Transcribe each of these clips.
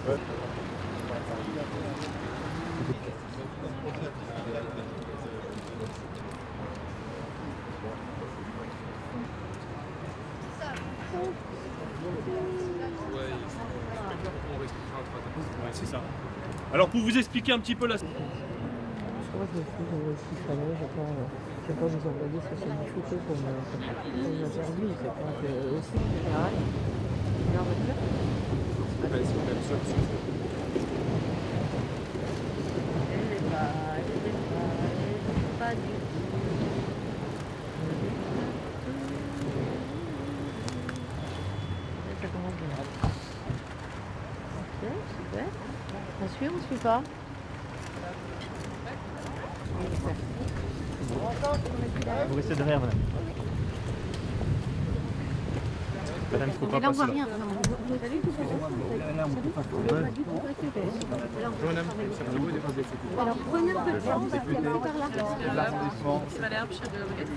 C'est ça. Alors pour vous expliquer un petit peu la... Moi, je me suis dit s'il fallait, je vais pas vous envoyer 70 photos pour me interview, c'est pas que aussi en général. Une heure de Elle est pas du tout. Ça commence bien. Ok, super. On suit ou on suit pas? Vous restez derrière, madame. Madame, il ne faut pas passer là. Rien. Alors, prenez un peu de temps, parce qu'il y a par là. L'arrondissement. Madame, chef de la brigade.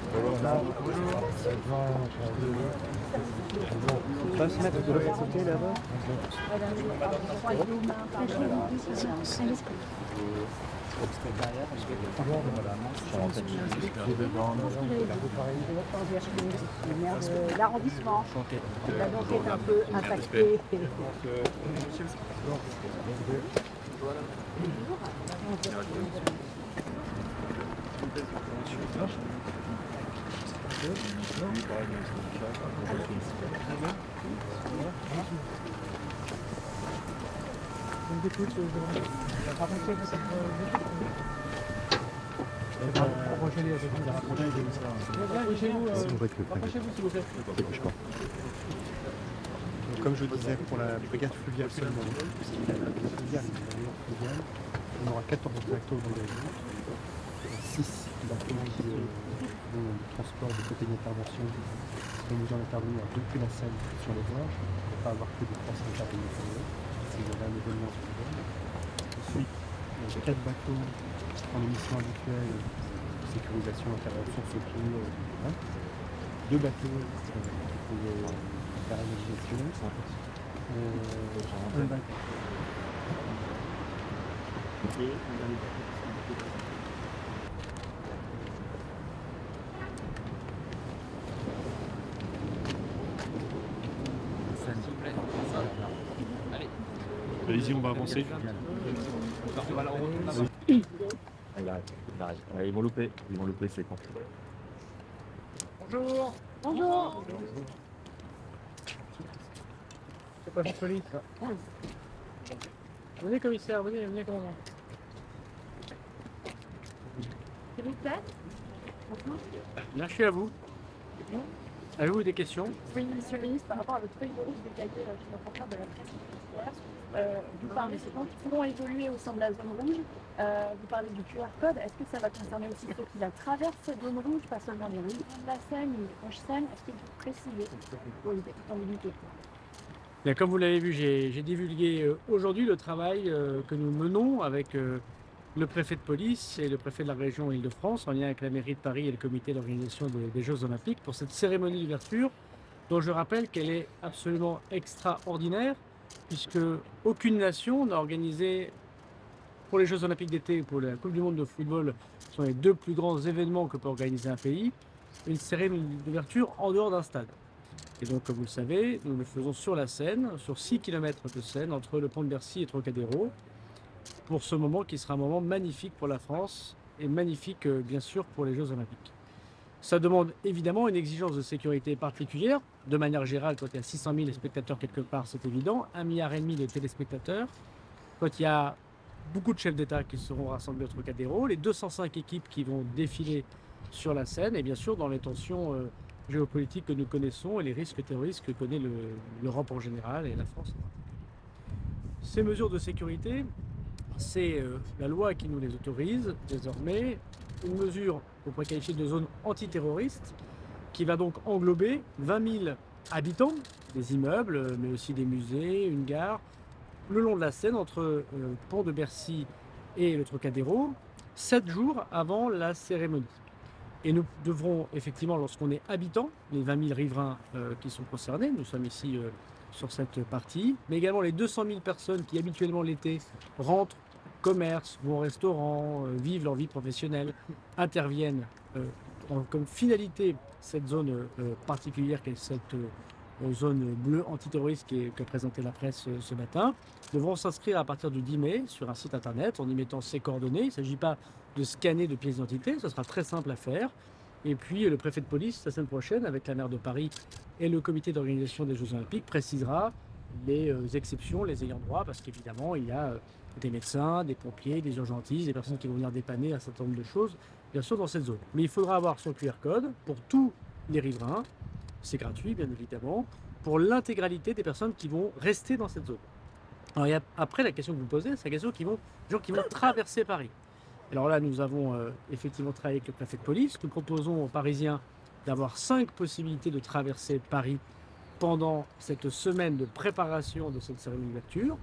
On va se mettre de l'autre côté là-bas. L'arrondissement. La donc est un peu impacté. Comme je disais, pour la brigade fluviale seulement, on aura 14 bateaux d'engagement, 6 bateaux de transport de côté d'intervention. Nous allons intervenir depuis la Seine sur les bords, pour ne pas avoir que des 300 intervenants s'il y avait un événement sur les bords. Ensuite, 4 bateaux en émission habituelle, sécurisation, intervention, secours, etc. 2 bateaux pour la réalisation, un bateau. Et un dernier bateau. Allez-y, on va avancer. Il arrive. Ils vont louper, c'est con. Bonjour. Bonjour. C'est pas joli ça. Venez commissaire, venez commandant. S'il vous plaît. Là je suis à vous. Avez-vous des questions? Oui, monsieur le ministre, par rapport à votre feuille de route détaillée chez le porteur de la presse judiciaire, vous parlez des gens qui vont évoluer au sein de la zone rouge. Vous parlez du QR code. Est-ce que ça va concerner aussi ceux qui la traversent cette zone rouge, pas seulement les riverains de la Seine ou les proches Seine? Est-ce que vous précisez pour éviter toute ambiguïté? Bien, comme vous l'avez vu, j'ai divulgué aujourd'hui le travail que nous menons avec le préfet de police et le préfet de la région Île-de-France en lien avec la mairie de Paris et le comité d'organisation des Jeux Olympiques pour cette cérémonie d'ouverture dont je rappelle qu'elle est absolument extraordinaire puisque aucune nation n'a organisé pour les Jeux Olympiques d'été et pour la Coupe du Monde de football, qui sont les deux plus grands événements que peut organiser un pays, une cérémonie d'ouverture en dehors d'un stade. Et donc, comme vous le savez, nous le faisons sur la Seine, sur 6 km de Seine, entre le pont de Bercy et Trocadéro, pour ce moment qui sera un moment magnifique pour la France et magnifique, bien sûr, pour les Jeux Olympiques. Ça demande évidemment une exigence de sécurité particulière. De manière générale, quand il y a 600 000 spectateurs quelque part, c'est évident. 1,5 milliard de téléspectateurs. Quand il y a beaucoup de chefs d'État qui seront rassemblés au Trocadéro, les 205 équipes qui vont défiler sur la scène, et bien sûr dans les tensions géopolitiques que nous connaissons et les risques terroristes que connaît l'Europe en général et la France. Ces mesures de sécurité, c'est la loi qui nous les autorise désormais, une mesure qu'on pourrait qualifier de zone antiterroriste qui va donc englober 20 000 habitants, des immeubles, mais aussi des musées, une gare, le long de la Seine entre le pont de Bercy et le Trocadéro, 7 jours avant la cérémonie. Et nous devrons effectivement, lorsqu'on est habitant, les 20 000 riverains qui sont concernés, nous sommes ici sur cette partie, mais également les 200 000 personnes qui habituellement l'été rentrent, commercent, vont au restaurant, vivent leur vie professionnelle, interviennent comme finalité cette zone particulière qui est cette zone bleue antiterroriste que présentait la presse ce matin, devront s'inscrire à partir du 10 mai sur un site internet en y mettant ses coordonnées. Il ne s'agit pas de scanner de pièces d'identité, ce sera très simple à faire. Et puis le préfet de police, la semaine prochaine, avec la maire de Paris et le comité d'organisation des Jeux Olympiques, précisera les exceptions, les ayants droit, parce qu'évidemment, il y a des médecins, des pompiers, des urgentistes, des personnes qui vont venir dépanner un certain nombre de choses, bien sûr, dans cette zone. Mais il faudra avoir son QR code pour tous les riverains. C'est gratuit, bien évidemment, pour l'intégralité des personnes qui vont rester dans cette zone. Alors, après, la question que vous posez, c'est la question des gens qui vont traverser Paris. Alors là, nous avons effectivement travaillé avec le préfet de police. Nous proposons aux Parisiens d'avoir 5 possibilités de traverser Paris pendant cette semaine de préparation de cette cérémonie d'ouverture.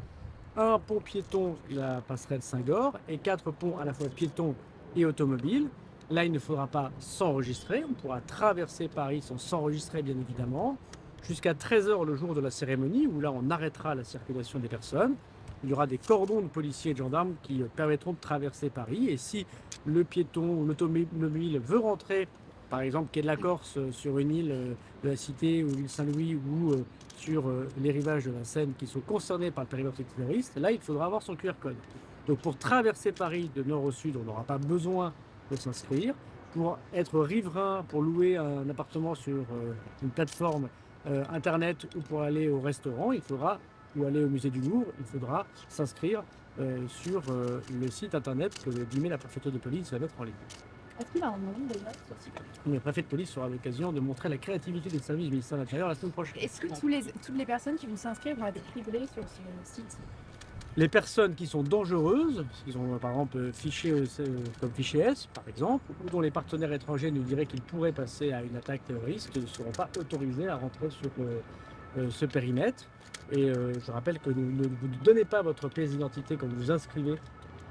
Un pont piéton, la passerelle Saint-Gor, et 4 ponts à la fois piétons et automobiles. Là, il ne faudra pas s'enregistrer. On pourra traverser Paris sans s'enregistrer, bien évidemment, jusqu'à 13 h le jour de la cérémonie, où là, on arrêtera la circulation des personnes. Il y aura des cordons de policiers et de gendarmes qui permettront de traverser Paris. Et si le piéton ou l'automobile veut rentrer, par exemple, quai de la Corse, sur une île de la Cité ou l'île Saint-Louis ou sur les rivages de la Seine qui sont concernés par le périmètre terroriste, là, il faudra avoir son QR code. Donc, pour traverser Paris de nord au sud, on n'aura pas besoin de s'inscrire. Pour être riverain, pour louer un appartement sur une plateforme internet ou pour aller au restaurant, ou aller au musée du Louvre, il faudra s'inscrire sur le site internet que le 10 mai la préfecture de police va mettre en ligne. Est-ce qu'il a un nom déjà sur ce site? Le préfet de police aura l'occasion de montrer la créativité des services du ministère de l'Intérieur la semaine prochaine. Est-ce que toutes les personnes qui vont s'inscrire vont être ciblées sur ce site? Les personnes qui sont dangereuses, qui sont par exemple fichées comme fichier S, par exemple, ou dont les partenaires étrangers nous diraient qu'ils pourraient passer à une attaque terroriste, ne seront pas autorisés à rentrer sur ce périmètre. Et je rappelle que vous ne donnez pas votre pièce d'identité quand vous vous inscrivez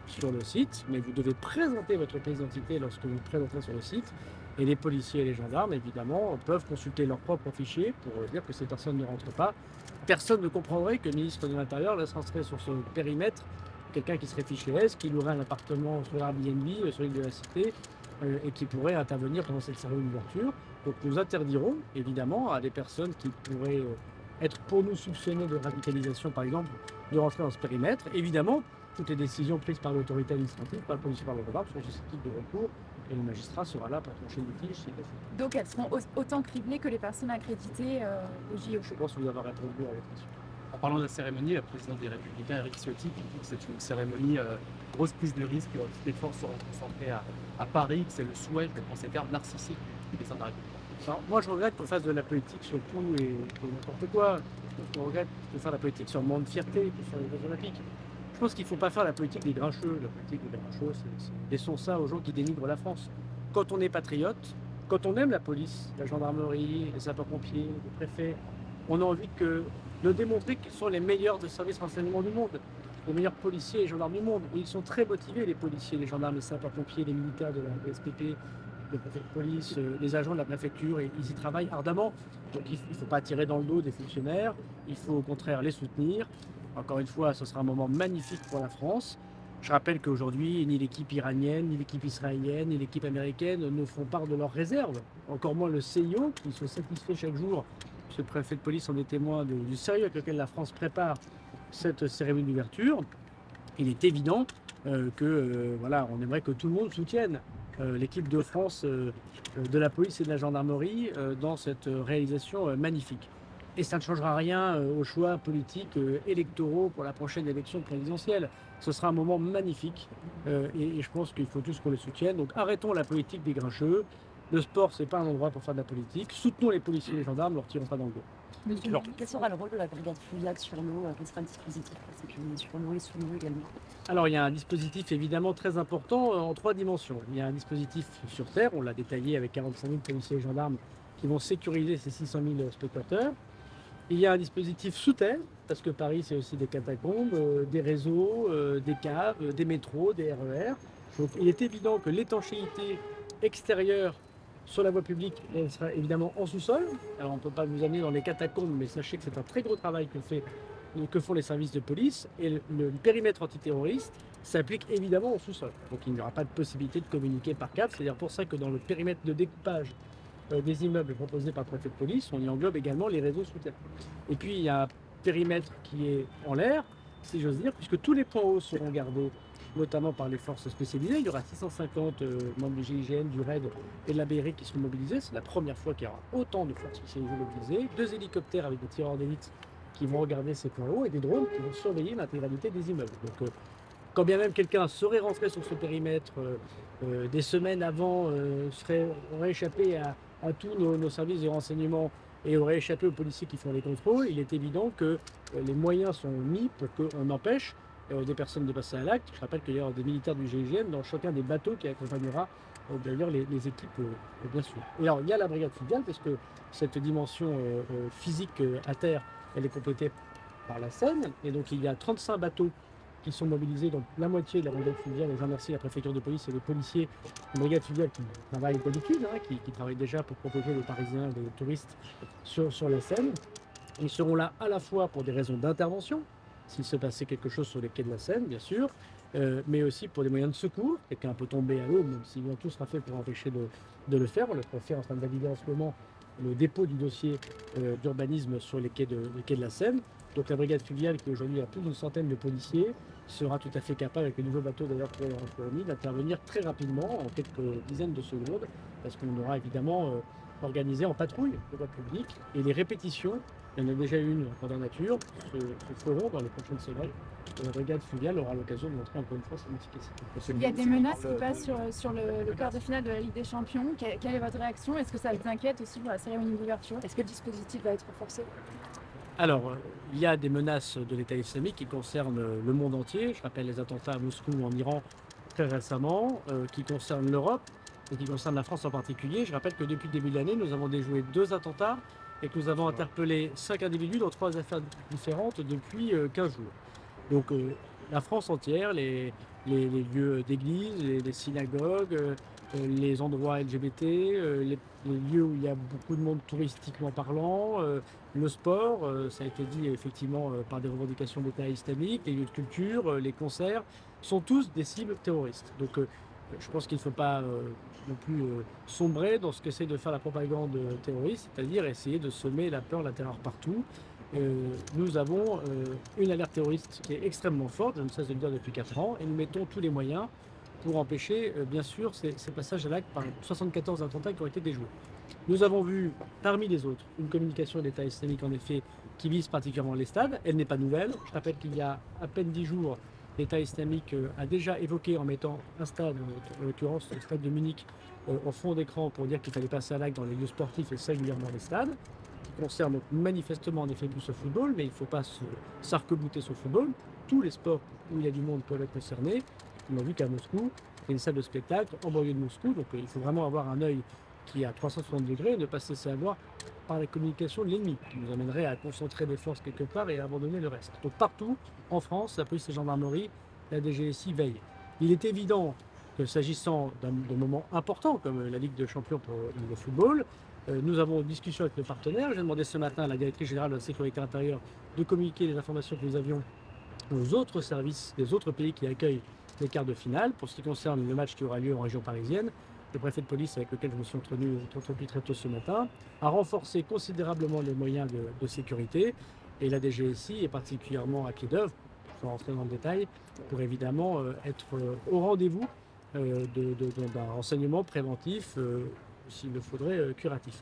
sur le site, mais vous devez présenter votre pièce d'identité lorsque vous vous présentez sur le site. Et les policiers et les gendarmes, évidemment, peuvent consulter leur propre fichier pour dire que ces personnes ne rentrent pas. Personne ne comprendrait que le ministre de l'Intérieur laisse rentrer sur ce périmètre quelqu'un qui serait fiché S, qui louerait un appartement sur Airbnb, sur l'île de la Cité, et qui pourrait intervenir pendant cette cérémonie d'ouverture. Donc nous interdirons, évidemment, à des personnes qui pourraient être pour nous soupçonnées de radicalisation, par exemple, de rentrer dans ce périmètre. Évidemment, toutes les décisions prises par l'autorité administrative, par le policier, par le gendarme, sont susceptibles de recours. Et le magistrat sera là pour trancher le litige. Donc elles seront autant criblées que les personnes accréditées au JO. Je pense que vous avez répondu à la question. En parlant de la cérémonie, la présidente des Républicains, Éric Ciotti, dit que c'est une cérémonie grosse prise de risque, que toutes les forces seront concentrées à Paris, que c'est le souhait, je pense, terme narcissique du président de la République. Alors, moi, je regrette qu'on fasse de la politique sur tout et n'importe quoi. Je regrette de faire de la politique sur le manque de fierté, sur les Jeux Olympiques. Je pense qu'il ne faut pas faire la politique des grincheux. La politique des grincheux, laissons ça aux gens qui dénigrent la France. Quand on est patriote, quand on aime la police, la gendarmerie, les sapeurs-pompiers, les préfets, on a envie de démontrer qu'ils sont les meilleurs des services de renseignement du monde, les meilleurs policiers et gendarmes du monde. Et ils sont très motivés, les policiers, les gendarmes, les sapeurs-pompiers, les militaires de la SPP, le préfet de police, les agents de la préfecture, et ils y travaillent ardemment. Donc il ne faut pas tirer dans le dos des fonctionnaires, il faut au contraire les soutenir. Encore une fois, ce sera un moment magnifique pour la France. Je rappelle qu'aujourd'hui, ni l'équipe iranienne, ni l'équipe israélienne, ni l'équipe américaine ne font part de leurs réserves. Encore moins le CIO, qui se satisfait chaque jour. Ce préfet de police en est témoin du sérieux avec lequel la France prépare cette cérémonie d'ouverture. Il est évident voilà, on aimerait que tout le monde soutienne l'équipe de France de la police et de la gendarmerie dans cette réalisation magnifique. Et ça ne changera rien aux choix politiques électoraux pour la prochaine élection présidentielle. Ce sera un moment magnifique et je pense qu'il faut tous qu'on les soutienne. Donc arrêtons la politique des grincheux. Le sport, ce n'est pas un endroit pour faire de la politique. Soutenons les policiers et les gendarmes, ne leur tirons pas dans le dos. Alors, quel sera le rôle de la brigade Fouillac sur l'eau? Quel sera le dispositif pour sécuriser sur l'eau et sous l'eau également? Alors il y a un dispositif évidemment très important en 3 dimensions. Il y a un dispositif sur terre, on l'a détaillé avec 45 000 policiers et gendarmes qui vont sécuriser ces 600 000 spectateurs. Il y a un dispositif sous terre, parce que Paris c'est aussi des catacombes, des réseaux, des caves, des métros, des RER. Donc il est évident que l'étanchéité extérieure sur la voie publique, elle sera évidemment en sous-sol. Alors on ne peut pas vous amener dans les catacombes, mais sachez que c'est un très gros travail que font les services de police. Et le périmètre antiterroriste s'applique évidemment au sous-sol. Donc il n'y aura pas de possibilité de communiquer par câble. C'est-à-dire pour ça que dans le périmètre de découpage des immeubles proposés par le préfet de police, on y englobe également les réseaux souterrains. Et puis il y a un périmètre qui est en l'air, si j'ose dire, puisque tous les points hauts seront gardés, notamment par les forces spécialisées. Il y aura 650 membres du GIGN, du RAID et de la BRI qui seront mobilisés. C'est la première fois qu'il y aura autant de forces spécialisées mobilisées. 2 hélicoptères avec des tireurs d'élite qui vont regarder ces points hauts et des drones qui vont surveiller l'intégralité des immeubles. Donc, quand bien même quelqu'un serait rentré sur ce périmètre des semaines avant, aurait échappé à tous nos services de renseignement et aurait échappé aux policiers qui font les contrôles, il est évident que les moyens sont mis pour qu'on empêche des personnes de passer à l'acte. Je rappelle qu'il y aura des militaires du GIGN dans chacun des bateaux qui accompagnera d'ailleurs les équipes, bien sûr. Et alors, il y a la brigade fluviale, parce que cette dimension physique à terre, elle est complétée par la Seine, et donc il y a 35 bateaux qui sont mobilisés, donc la moitié de la brigade fluviale, et je remercie la préfecture de police et les policiers de la brigade fluviale qui travaillent d'habitude, qui travaillent déjà pour protéger les Parisiens et les touristes sur la Seine. Ils seront là à la fois pour des raisons d'intervention, s'il se passait quelque chose sur les quais de la Seine, bien sûr, mais aussi pour des moyens de secours. Quelqu'un peut tomber à l'eau, même si bien tout sera fait pour empêcher de le faire. Le préfet est en train de valider en ce moment le dépôt du dossier d'urbanisme sur les quais de la Seine. Donc la brigade fluviale, qui aujourd'hui a plus d'une centaine de policiers, sera tout à fait capable, avec le nouveau bateau d'ailleurs fourni, d'intervenir très rapidement, en quelques dizaines de secondes, parce qu'on aura évidemment organisé en patrouille de voie publique, et les répétitions, il y en a déjà une pendant nature, se feront dans les prochaines semaines. La brigade fluviale aura l'occasion de montrer encore une fois son efficacité. Il y a des menaces qui passent sur le quart de finale de la Ligue des Champions. Quelle est votre réaction? Est-ce que ça vous inquiète aussi pour la cérémonie d'ouverture? Est-ce que le dispositif va être renforcé? Alors, il y a des menaces de l'État islamique qui concernent le monde entier. Je rappelle les attentats à Moscou ou en Iran très récemment, qui concernent l'Europe et qui concernent la France en particulier. Je rappelle que depuis le début de l'année, nous avons déjoué 2 attentats et que nous avons interpellé 5 individus dans 3 affaires différentes depuis 15 jours. Donc la France entière, les lieux d'église, les synagogues, les endroits LGBT, les lieux où il y a beaucoup de monde touristiquement parlant, le sport, ça a été dit effectivement par des revendications d'État islamique, les lieux de culture, les concerts, sont tous des cibles terroristes. Donc je pense qu'il ne faut pas non plus sombrer dans ce qu'essaie de faire la propagande terroriste, c'est-à-dire essayer de semer la peur, la terreur partout. Nous avons une alerte terroriste qui est extrêmement forte, je ne cesse de le dire depuis 4 ans, et nous mettons tous les moyens pour empêcher, bien sûr, ces passages à l'acte par 74 attentats qui ont été déjoués. Nous avons vu, parmi les autres, une communication de l'État islamique, en effet, qui vise particulièrement les stades. Elle n'est pas nouvelle. Je rappelle qu'il y a à peine 10 jours, l'État islamique a déjà évoqué, en mettant un stade, en l'occurrence le stade de Munich, en fond d'écran pour dire qu'il fallait passer à l'acte dans les lieux sportifs et singulièrement les stades, qui concerne donc manifestement en effet plus le football, mais il ne faut pas s'arc-bouter sur le football. Tous les sports où il y a du monde peuvent être concernés. On a vu qu'à Moscou, il y a une salle de spectacle en banlieue de Moscou, donc il faut vraiment avoir un œil qui est à 360 degrés et ne pas se laisser avoir par la communication de l'ennemi, qui nous amènerait à concentrer des forces quelque part et à abandonner le reste. Donc partout, en France, la police et la gendarmerie, la DGSI veille. Il est évident que s'agissant d'un moment important comme la Ligue des Champions pour le football, nous avons une discussion avec nos partenaires. J'ai demandé ce matin à la directrice générale de la sécurité intérieure de communiquer les informations que nous avions aux autres services des autres pays qui accueillent les quarts de finale. Pour ce qui concerne le match qui aura lieu en région parisienne, le préfet de police avec lequel je me suis entretenu très tôt ce matin a renforcé considérablement les moyens de sécurité, et la DGSI est particulièrement à pied d'œuvre, sans rentrer dans le détail, pour évidemment être au rendez-vous d'un renseignement préventif, s'il le faudrait, curatif.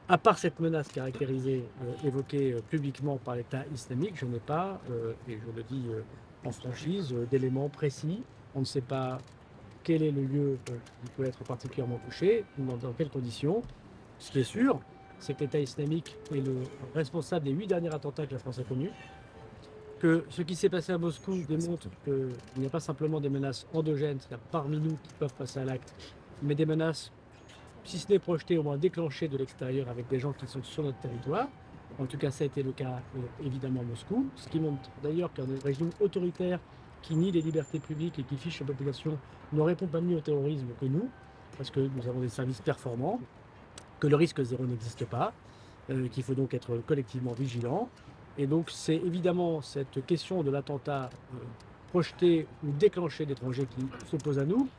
À part cette menace caractérisée, évoquée publiquement par l'État islamique, je n'ai pas, et je le dis en franchise, d'éléments précis. On ne sait pas quel est le lieu qui peut être particulièrement touché, dans quelles conditions. Ce qui est sûr, c'est que l'État islamique est le responsable des 8 derniers attentats que la France a connus, que ce qui s'est passé à Moscou démontre qu'il n'y a pas simplement des menaces endogènes, c'est-à-dire parmi nous qui peuvent passer à l'acte, mais des menaces, si ce n'est projetées, au moins déclenchées de l'extérieur avec des gens qui sont sur notre territoire. En tout cas, ça a été le cas évidemment à Moscou, ce qui montre d'ailleurs qu'un régime autoritaire qui nie les libertés publiques et qui fiche la population ne répond pas mieux au terrorisme que nous. parce que nous avons des services performants, que le risque zéro n'existe pas, qu'il faut donc être collectivement vigilant. Et donc c'est évidemment cette question de l'attentat projeté ou déclenché d'étrangers qui se pose à nous.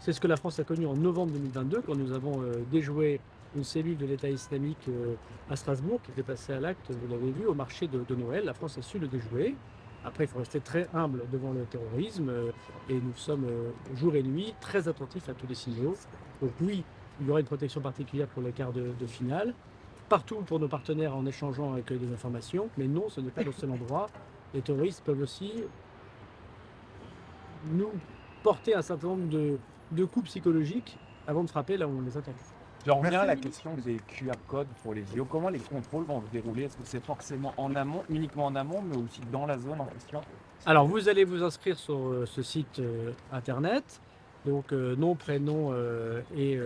C'est ce que la France a connu en novembre 2022 quand nous avons déjoué une cellule de l'État islamique à Strasbourg qui était passée à l'acte, vous l'avez vu, au marché de Noël. La France a su le déjouer. Après, il faut rester très humble devant le terrorisme et nous sommes jour et nuit très attentifs à tous les signaux. Donc oui, il y aura une protection particulière pour le quart de finale, partout pour nos partenaires en échangeant avec des informations, mais non, ce n'est pas le seul endroit. Les terroristes peuvent aussi nous porter un certain nombre de coups psychologiques avant de frapper là où on les attaque. Je reviens à la question des QR codes pour les JO. Comment les contrôles vont se dérouler? Est-ce que c'est forcément en amont, uniquement en amont, mais aussi dans la zone en question? Alors vous allez vous inscrire sur ce site internet, donc nom, prénom et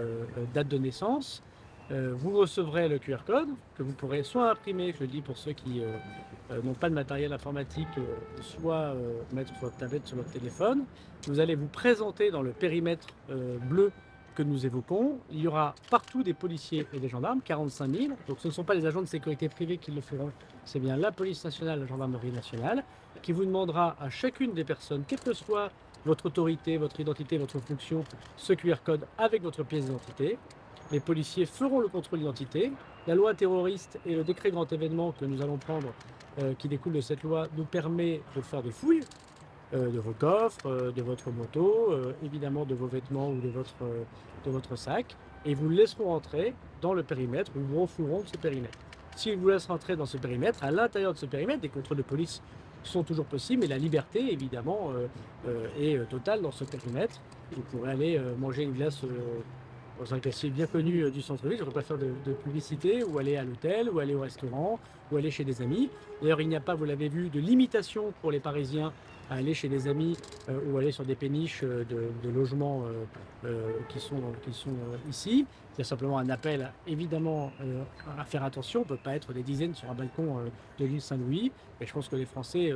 date de naissance. Vous recevrez le QR code que vous pourrez soit imprimer, je le dis pour ceux qui n'ont pas de matériel informatique, soit mettre sur votre tablette, sur votre téléphone. Vous allez vous présenter dans le périmètre bleu que nous évoquons. Il y aura partout des policiers et des gendarmes, 45 000. Donc ce ne sont pas les agents de sécurité privée qui le feront, c'est bien la police nationale, la gendarmerie nationale, qui vous demandera à chacune des personnes, quelle que soit votre autorité, votre identité, votre fonction, ce QR code avec votre pièce d'identité. Les policiers feront le contrôle d'identité. La loi terroriste et le décret grand événement que nous allons prendre, qui découle de cette loi, nous permet de faire des fouilles de vos coffres, de votre moto, évidemment de vos vêtements ou de votre sac, et vous laisseront entrer dans le périmètre, ou vous refouleront de ce périmètre. S'ils vous laissent rentrer dans ce périmètre, à l'intérieur de ce périmètre, des contrôles de police sont toujours possibles, mais la liberté, évidemment, est totale dans ce périmètre. Vous pourrez aller manger une glace dans un quartier bien connu du centre-ville, je ne vais pas faire de publicité, ou aller à l'hôtel, ou aller au restaurant, ou aller chez des amis. D'ailleurs, il n'y a pas, vous l'avez vu, de limitation pour les Parisiens à aller chez des amis ou aller sur des péniches de logements qui sont ici. Il y a simplement un appel, évidemment, à faire attention. On ne peut pas être des dizaines sur un balcon de l'île Saint-Louis. Et je pense que les Français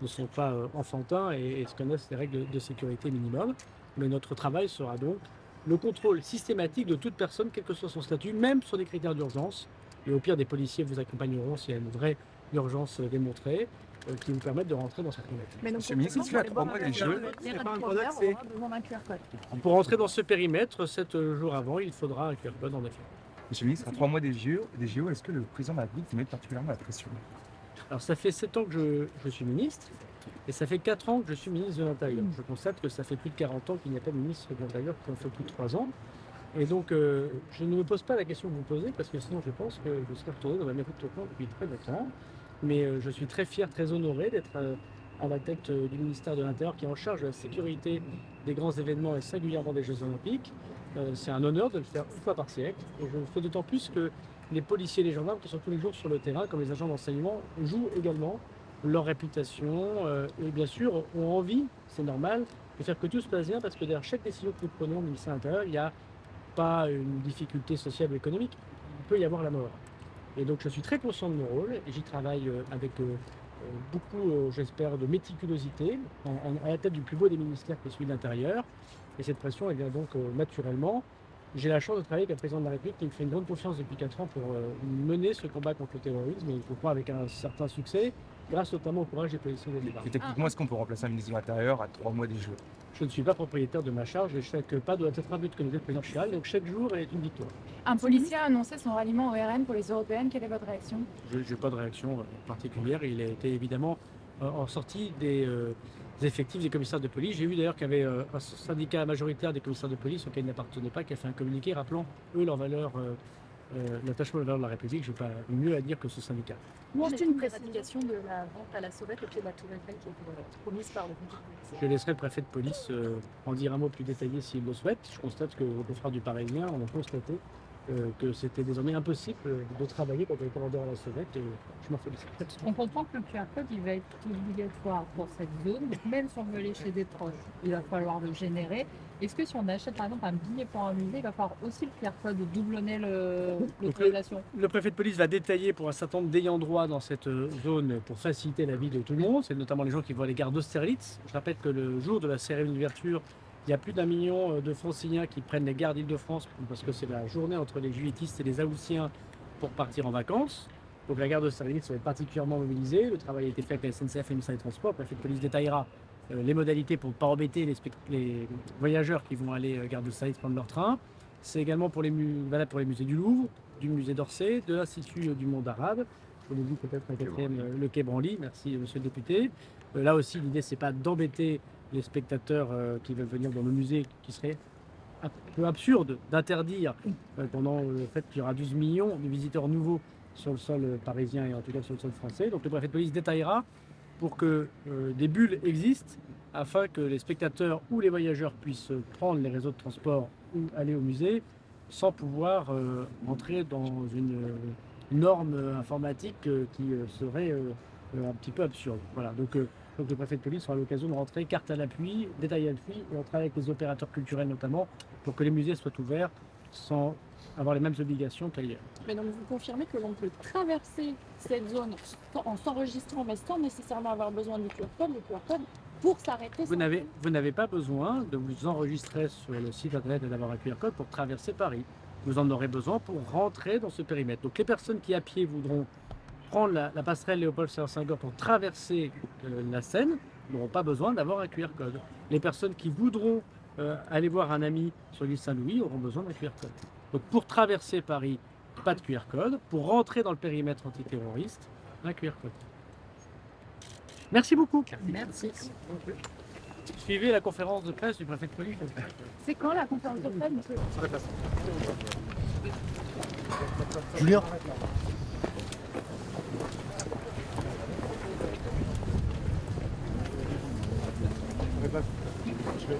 ne sont pas enfantins et connaissent les règles de sécurité minimum. Mais notre travail sera donc le contrôle systématique de toute personne, quel que soit son statut, même sur des critères d'urgence. Et au pire, des policiers vous accompagneront s'il y a une vraie urgence démontrée, qui vous permettent de rentrer dans ce périmètre. Mais donc, Monsieur le ministre, à 3 mois des Jeux, pour rentrer dans ce périmètre, 7 jours avant, il faudra un QR code en effet. Monsieur le ministre, à 3 mois des JO, est-ce que le président de la République vous met particulièrement la pression? Alors ça fait 7 ans que je suis ministre, et ça fait 4 ans que je suis ministre de l'Intérieur. Je constate que ça fait plus de 40 ans qu'il n'y a pas de ministre de l'Intérieur qui en fait plus de 3 ans. Et donc, je ne me pose pas la question que vous posez, parce que sinon je pense que je serais retourné dans ma mairie de Tourcoing depuis très longtemps. Mais je suis très fier, très honoré d'être à la tête du ministère de l'Intérieur qui est en charge de la sécurité des grands événements et singulièrement des Jeux Olympiques. C'est un honneur de le faire une fois par siècle. Et je le fais d'autant plus que les policiers et les gendarmes qui sont tous les jours sur le terrain, comme les agents d'enseignement, jouent également leur réputation et bien sûr ont envie, c'est normal, de faire que tout se passe bien, parce que derrière chaque décision que nous prenons au ministère de l'Intérieur, il n'y a pas une difficulté sociale ou économique, il peut y avoir la mort. Et donc je suis très conscient de mon rôle et j'y travaille avec beaucoup, j'espère, de méticulosité, à la tête du plus beau des ministères qui est celui de l'Intérieur. Et cette pression, elle vient donc naturellement. J'ai la chance de travailler avec un président de la République qui me fait une grande confiance depuis 4 ans pour mener ce combat contre le terrorisme, et je crois avec un certain succès, grâce notamment au courage des policiers et des gendarmes. Et techniquement, est-ce qu'on peut remplacer un ministre de l'Intérieur à 3 mois des Jeux? Je ne suis pas propriétaire de ma charge et chaque pas doit être un but, comme disait le président Chirac, donc chaque jour est une victoire. Un policier a annoncé son ralliement au RN pour les européennes. Quelle est votre réaction? Je n'ai pas de réaction particulière. Il a été évidemment en sortie des effectifs des commissaires de police. J'ai vu d'ailleurs qu'il y avait un syndicat majoritaire des commissaires de police auquel il n'appartenait pas, qui a fait un communiqué rappelant, eux, leur valeur, l'attachement aux valeurs de la République. Je n'ai pas mieux à dire que ce syndicat. Juste une précision de la vente à la sauvette au pied de la Tour Eiffel qui est promise par le Je laisserai le préfet de police en dire un mot plus détaillé s'il le souhaite. Je constate que les confrères du Parisien ont constaté que c'était désormais impossible de travailler quand on est commandeur à la sauvette, et je m'en félicite. On comprend que le QR code il va être obligatoire pour cette zone, donc même si on veut aller chez des proches, il va falloir le générer. Est-ce que si on achète par exemple un billet pour un musée, il va falloir aussi le QR code doublonner l'autorisation? Le préfet de police va détailler pour un certain nombre d'ayants droit dans cette zone pour faciliter la vie de tout le monde. C'est notamment les gens qui voient les gares d'Austerlitz. Je rappelle que le jour de la cérémonie d'ouverture, Il y a plus d'1 million de Franciliens qui prennent les gares d'Île-de-France parce que c'est la journée entre les juilletistes et les Haussiens pour partir en vacances. Donc la gare de Saint-Rémy va être particulièrement mobilisée. Le travail a été fait avec la SNCF et le ministère des Transports. Le préfet de police détaillera les modalités pour ne pas embêter les voyageurs qui vont aller gare de Saint-Rémy prendre leur train. C'est également valable pour les musées du Louvre, du musée d'Orsay, de l'Institut du monde arabe. On oublie peut-être un quatrième, le Quai Branly. Merci monsieur le député. Là aussi, l'idée, c'est pas d'embêter les spectateurs qui veulent venir dans le musée, qui serait un peu absurde d'interdire pendant le fait qu'il y aura 12 millions de visiteurs nouveaux sur le sol parisien et en tout cas sur le sol français. Donc le préfet de police détaillera pour que des bulles existent afin que les spectateurs ou les voyageurs puissent prendre les réseaux de transport ou aller au musée sans pouvoir entrer dans une norme informatique qui serait un petit peu absurde. Voilà, donc le préfet de police aura l'occasion de rentrer carte à l'appui, détail à l'appui, et on travaille avec les opérateurs culturels notamment pour que les musées soient ouverts sans avoir les mêmes obligations qu'ailleurs. Mais donc vous confirmez que l'on peut traverser cette zone en s'enregistrant mais sans nécessairement avoir besoin du QR code pour s'arrêter. Vous n'avez pas besoin de vous enregistrer sur le site internet et d'avoir un QR code pour traverser Paris. Vous en aurez besoin pour rentrer dans ce périmètre. Donc les personnes qui à pied voudront prendre la passerelle Léopold Sédar Senghor pour traverser la Seine n'auront pas besoin d'avoir un QR code. Les personnes qui voudront aller voir un ami sur l'île Saint-Louis auront besoin d'un QR code. Donc pour traverser Paris, pas de QR code. Pour rentrer dans le périmètre antiterroriste, un QR code. Merci beaucoup. Merci. Suivez la conférence de presse du préfet de police. C'est quand la conférence de presse, monsieur ? Julien. Je vais